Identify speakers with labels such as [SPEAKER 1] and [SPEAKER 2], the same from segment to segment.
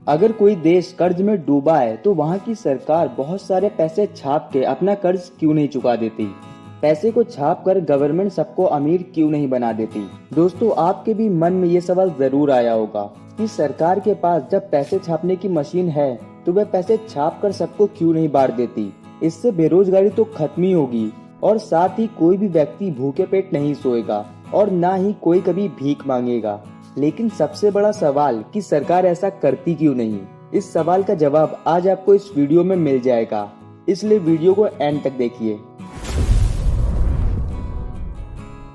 [SPEAKER 1] अगर कोई देश कर्ज में डूबा है तो वहाँ की सरकार बहुत सारे पैसे छाप के अपना कर्ज क्यों नहीं चुका देती। पैसे को छाप कर गवर्नमेंट सबको अमीर क्यों नहीं बना देती। दोस्तों, आपके भी मन में ये सवाल जरूर आया होगा कि सरकार के पास जब पैसे छापने की मशीन है तो वह पैसे छाप कर सबको क्यों नहीं बांट देती। इससे बेरोजगारी तो खत्म ही होगी और साथ ही कोई भी व्यक्ति भूखे पेट नहीं सोएगा और ना ही कोई कभी भीख मांगेगा। लेकिन सबसे बड़ा सवाल कि सरकार ऐसा करती क्यों नहीं, इस सवाल का जवाब आज आपको इस वीडियो में मिल जाएगा, इसलिए वीडियो को एंड तक देखिए।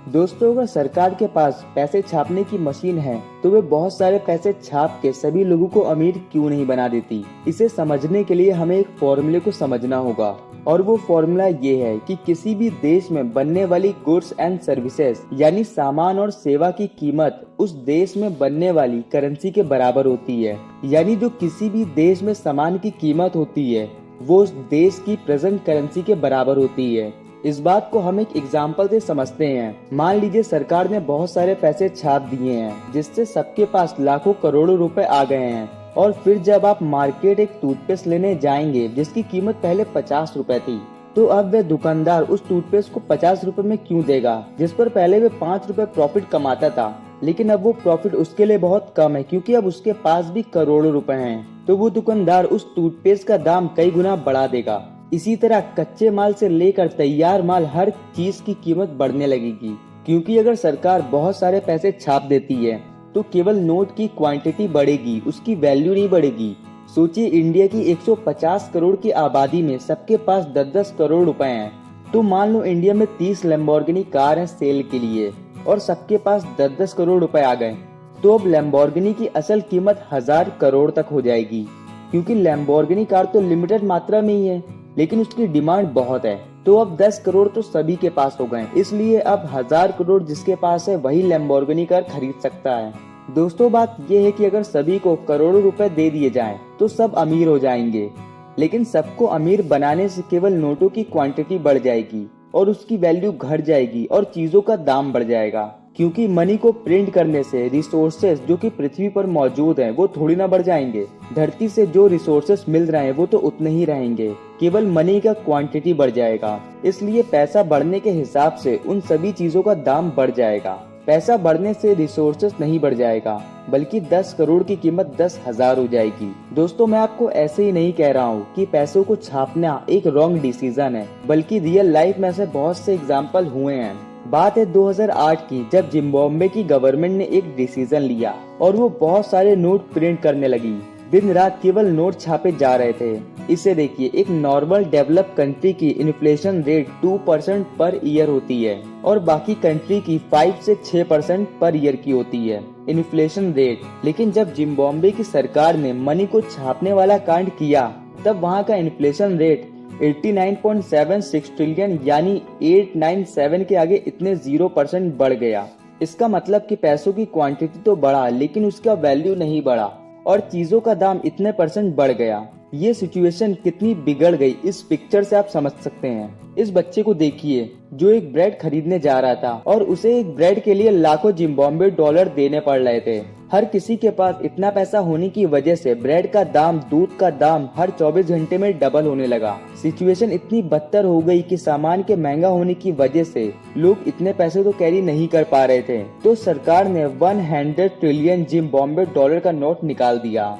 [SPEAKER 1] दोस्तों, अगर सरकार के पास पैसे छापने की मशीन है तो वे बहुत सारे पैसे छाप के सभी लोगों को अमीर क्यों नहीं बना देती। इसे समझने के लिए हमें एक फॉर्मूले को समझना होगा और वो फॉर्मूला ये है कि किसी भी देश में बनने वाली गुड्स एंड सर्विसेज यानी सामान और सेवा की कीमत उस देश में बनने वाली करेंसी के बराबर होती है। यानी जो किसी भी देश में सामान की कीमत होती है वो उस देश की प्रेजेंट करेंसी के बराबर होती है। इस बात को हम एक एग्जाम्पल से समझते हैं। मान लीजिए सरकार ने बहुत सारे पैसे छाप दिए हैं जिससे सबके पास लाखों करोड़ों रुपए आ गए हैं और फिर जब आप मार्केट एक टूथपेस्ट लेने जाएंगे जिसकी कीमत पहले 50 रुपए थी, तो अब वह दुकानदार उस टूथपेस्ट को 50 रुपए में क्यों देगा, जिस पर पहले वे 5 रुपए प्रॉफिट कमाता था। लेकिन अब वो प्रॉफिट उसके लिए बहुत कम है क्योंकि अब उसके पास भी करोड़ों रुपए हैं, तो वो दुकानदार उस टूथपेस्ट का दाम कई गुना बढ़ा देगा। इसी तरह कच्चे माल से लेकर तैयार माल हर चीज की कीमत बढ़ने लगेगी, क्योंकि अगर सरकार बहुत सारे पैसे छाप देती है तो केवल नोट की क्वांटिटी बढ़ेगी, उसकी वैल्यू नहीं बढ़ेगी। सोचिए, इंडिया की 150 करोड़ की आबादी में सबके पास 10-10 करोड़ रुपए हैं, तो मान लो इंडिया में 30 लैम्बोर्गिनी कार हैं सेल के लिए और सबके पास 10-10 करोड़ रुपए आ गए, तो अब लैम्बोर्गिनी की असल कीमत 1000 करोड़ तक हो जाएगी। क्योंकि लैम्बोर्गिनी कार तो लिमिटेड मात्रा में ही है लेकिन उसकी डिमांड बहुत है, तो अब 10 करोड़ तो सभी के पास हो गए, इसलिए अब 1000 करोड़ जिसके पास है वही लैम्बोर्गिनी कार खरीद सकता है। दोस्तों, बात यह है कि अगर सभी को करोड़ों रुपए दे दिए जाएं तो सब अमीर हो जाएंगे, लेकिन सबको अमीर बनाने से केवल नोटों की क्वांटिटी बढ़ जाएगी और उसकी वैल्यू घट जाएगी और चीजों का दाम बढ़ जाएगा। क्योंकि मनी को प्रिंट करने से रिसोर्सेज जो कि पृथ्वी पर मौजूद हैं वो थोड़ी ना बढ़ जाएंगे। धरती से जो रिसोर्सेज मिल रहे हैं वो तो उतने ही रहेंगे, केवल मनी का क्वांटिटी बढ़ जाएगा। इसलिए पैसा बढ़ने के हिसाब से उन सभी चीजों का दाम बढ़ जाएगा। पैसा बढ़ने से रिसोर्सेज नहीं बढ़ जाएगा, बल्कि 10 करोड़ की कीमत 10,000 हो जाएगी। दोस्तों, मैं आपको ऐसे ही नहीं कह रहा हूँ कि पैसों को छापना एक रॉन्ग डिसीजन है, बल्कि रियल लाइफ में ऐसे बहुत से एग्जाम्पल हुए हैं। बात है 2008 की, जब जिम्बाब्वे की गवर्नमेंट ने एक डिसीजन लिया और वो बहुत सारे नोट प्रिंट करने लगी। दिन रात केवल नोट छापे जा रहे थे। इसे देखिए, एक नॉर्मल डेवलप कंट्री की इन्फ्लेशन रेट 2% पर ईयर होती है और बाकी कंट्री की 5 से 6% पर ईयर की होती है इन्फ्लेशन रेट। लेकिन जब जिम्बाब्वे की सरकार ने मनी को छापने वाला कांड किया तब वहाँ का इन्फ्लेशन रेट 89.76 ट्रिलियन यानी 897 के आगे इतने 0% बढ़ गया। इसका मतलब कि पैसों की क्वांटिटी तो बढ़ा लेकिन उसका वैल्यू नहीं बढ़ा और चीजों का दाम इतने % बढ़ गया। ये सिचुएशन कितनी बिगड़ गई इस पिक्चर से आप समझ सकते हैं। इस बच्चे को देखिए जो एक ब्रेड खरीदने जा रहा था और उसे एक ब्रेड के लिए लाखों जिम्बाब्वे डॉलर देने पड़ रहे थे। हर किसी के पास इतना पैसा होने की वजह से ब्रेड का दाम, दूध का दाम हर 24 घंटे में डबल होने लगा। सिचुएशन इतनी बदतर हो गई कि सामान के महंगा होने की वजह से लोग इतने पैसे तो कैरी नहीं कर पा रहे थे, तो सरकार ने 100 ट्रिलियन जिम्बाब्वे डॉलर का नोट निकाल दिया।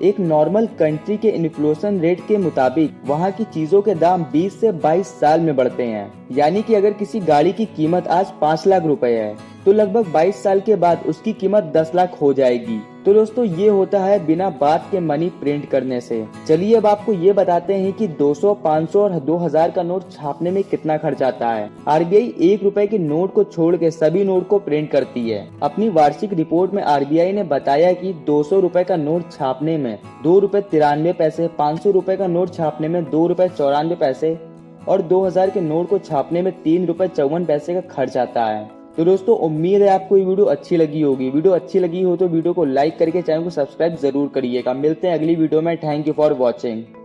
[SPEAKER 1] एक नॉर्मल कंट्री के इन्फ्लेशन रेट के मुताबिक वहाँ की चीजों के दाम 20 से 22 साल में बढ़ते हैं। यानी कि अगर किसी गाड़ी की कीमत आज 5 लाख रुपए है तो लगभग 22 साल के बाद उसकी कीमत 10 लाख हो जाएगी। तो दोस्तों, ये होता है बिना बात के मनी प्रिंट करने से। चलिए अब आपको ये बताते हैं कि 200, 500 और 2000 का नोट छापने में कितना खर्च आता है। आरबीआई 1 रुपए के नोट को छोड़ के सभी नोट को प्रिंट करती है। अपनी वार्षिक रिपोर्ट में आरबीआई ने बताया कि 200 रुपए का नोट छापने में 2 रुपए 93 पैसे, 500 रुपए का नोट छापने में 2 रुपए 94 पैसे और 2000 के नोट को छापने में 3 रुपए 54 पैसे का खर्च आता है। तो दोस्तों, उम्मीद है आपको ये वीडियो अच्छी लगी होगी। वीडियो अच्छी लगी हो तो वीडियो को लाइक करके चैनल को सब्सक्राइब जरूर करिएगा। मिलते हैं अगली वीडियो में। Thank you for watching.